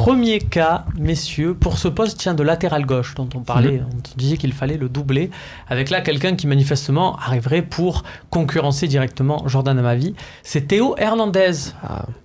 premier cas, messieurs, pour ce poste de latéral gauche dont on parlait, on disait qu'il fallait le doubler, avec là quelqu'un qui manifestement arriverait pour concurrencer directement Jordan Amavi, c'est Théo Hernandez.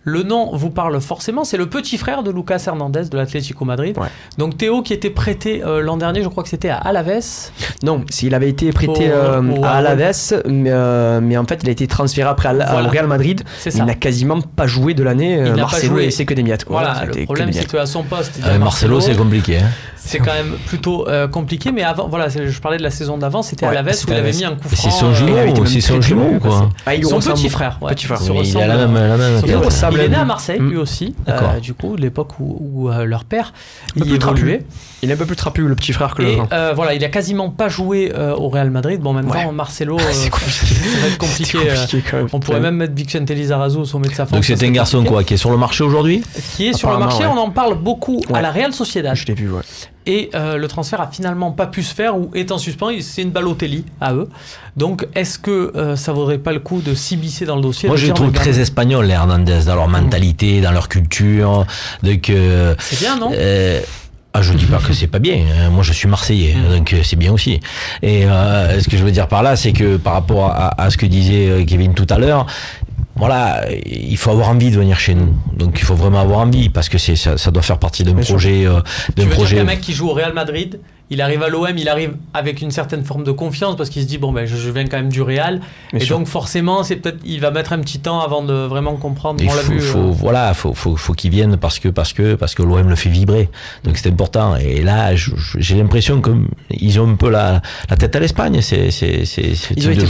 Le nom vous parle forcément, c'est le petit frère de Lucas Hernandez de l'Atlético Madrid. Ouais. Donc Théo qui était prêté l'an dernier, je crois que c'était à Alaves. Non, il avait été prêté à Alaves, mais en fait il a été transféré après au Real Madrid. Il n'a quasiment pas joué de l'année. Marcelo et c'est que des miettes. Voilà, le problème c'est qu'à son poste, Marcelo c'est compliqué. Hein. C'est quand même plutôt compliqué, mais avant, voilà, je parlais de la saison d'avant, c'était à Alaves où il avait mis un coup franc. C'est son jumeau, quoi. Son petit frère. Petit frère. Il a la même. Il est né à Marseille, lui aussi. Du coup, l'époque où leur père y évoluait. Il est un peu plus trapu, le petit frère, que le grand. Voilà, il a quasiment pas joué au Real Madrid. Bon, en même temps, Marcelo, ça va être compliqué. On pourrait même mettre Vicente Lizarazu au sommet de sa forme. Donc c'est un garçon quoi, qui est sur le marché aujourd'hui. Qui est sur le marché, on en parle beaucoup à la Real Sociedad. Je l'ai vu, ouais. Et le transfert a finalement pas pu se faire ou est en suspens. C'est une Balotelli à eux. Donc est-ce que ça vaudrait pas le coup de s'immiscer dans le dossier? Moi je les trouve très espagnols, les Hernandez, dans leur mentalité, dans leur culture. C'est bien, non? Je dis pas que c'est pas bien. Moi, je suis Marseillais, donc c'est bien aussi. Et ce que je veux dire par là, c'est que par rapport à ce que disait Kevin tout à l'heure, voilà, il faut avoir envie de venir chez nous. Donc il faut vraiment avoir envie parce que ça doit faire partie d'un projet. Tu veux dire qu'un mec qui joue au Real Madrid, il arrive à l'OM, il arrive avec une certaine forme de confiance parce qu'il se dit bon ben je viens quand même du Real donc forcément c'est peut-être il va mettre un petit temps avant de vraiment comprendre. Faut qu'il vienne parce que l'OM le fait vibrer. Donc c'est important. Et là j'ai l'impression qu'ils ont un peu la tête à l'Espagne. Ils ont été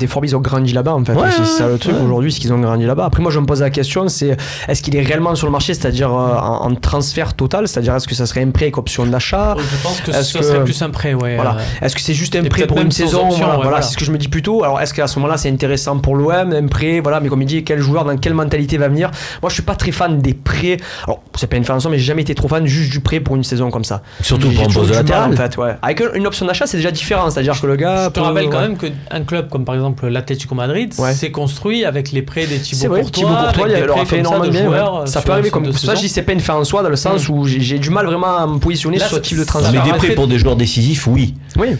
forts, ils ont grandi là-bas en fait. C'est ça le truc aujourd'hui, c'est qu'ils ont grandi là-bas. Après moi je me pose la question, c'est est-ce qu'il est réellement sur le marché, c'est-à-dire en transfert total, c'est-à-dire est-ce que ça serait un prêt avec option d'achat? Je pense que ça serait plus un prêt, voilà. Est-ce que c'est juste un prêt pour une saison? Voilà, c'est ce que je me dis plutôt. Alors est-ce qu'à ce moment-là c'est intéressant pour l'OM, un prêt, voilà, mais comme il dit, quel joueur dans quelle mentalité va venir? Moi je suis pas très fan des prêts. Alors c'est pas une façon, mais j'ai jamais été trop fan juste du prêt pour une saison comme ça. Surtout pour un poste de latéral. En fait, avec une option d'achat c'est déjà différent, c'est-à-dire que le gars. Je te rappelle quand même qu'un club comme par exemple l'Atlético Madrid s'est construit avec les prêts des Thibaut Courtois, il leur a fait énormément bien. Ça peut arriver comme ça. Je dis c'est pas une fin en soi dans le sens où j'ai du mal vraiment à me positionner sur ce type de transfert. Mais des prêts pour des joueurs décisifs, oui.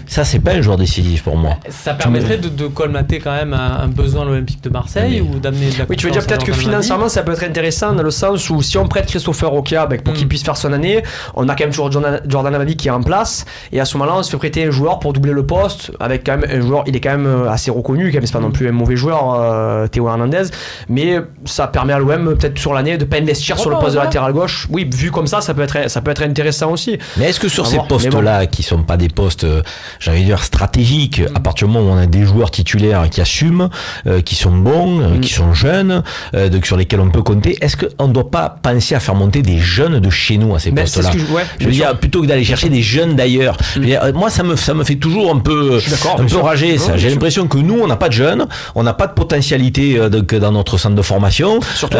Ça c'est pas un joueur décisif pour moi. Ça permettrait de colmater quand même un besoin à l'Olympique de Marseille ou d'amener de la. Oui, tu veux dire peut-être que financièrement ça peut être intéressant dans le sens où si on prête Christopher Roca pour qu'il puisse faire son année, on a quand même toujours Jordan Amavi qui est en place et à ce moment-là on se fait prêter un joueur pour doubler le poste avec quand même un joueur, il est quand même assez reconnu, quand même c'est pas non plus un mauvais joueur, Théo Hernandez, mais ça permet à l'OM peut-être sur l'année de pas investir sur le poste de latéral gauche. Oui, vu comme ça peut être intéressant aussi. Mais est-ce que sur ces postes-là qui sont pas des postes, j'allais dire stratégiques, à partir du moment où on a des joueurs titulaires qui assument, qui sont bons, qui sont jeunes, sur lesquels on peut compter, est-ce qu'on ne doit pas penser à faire monter des jeunes de chez nous à ces postes-là? Je veux dire, plutôt que d'aller chercher des jeunes d'ailleurs. Moi, ça me fait toujours un peu rager. J'ai l'impression que nous, on n'a pas de jeunes, on n'a pas de potentialité dans notre centre de formation. Surtout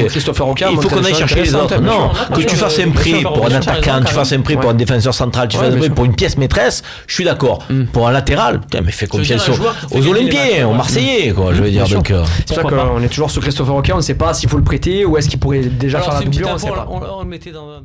Christopher Roca, il faut qu'on aille chercher les autres. Non, que tu fasses un prêt pour un attaquant, tu fasses un prêt pour un défenseur central, tu fasses un prêt pour une pièce maîtresse, je suis d'accord. Pour un latéral, mais fais confiance aux Olympiens, aux Marseillais, quoi. Je veux dire, donc. C'est pour ça qu'on est toujours sur Christopher Roca, on ne sait pas s'il faut le prêter ou est-ce qu'il pourrait déjà faire la doublure, on ne sait pas. On le mettait dans un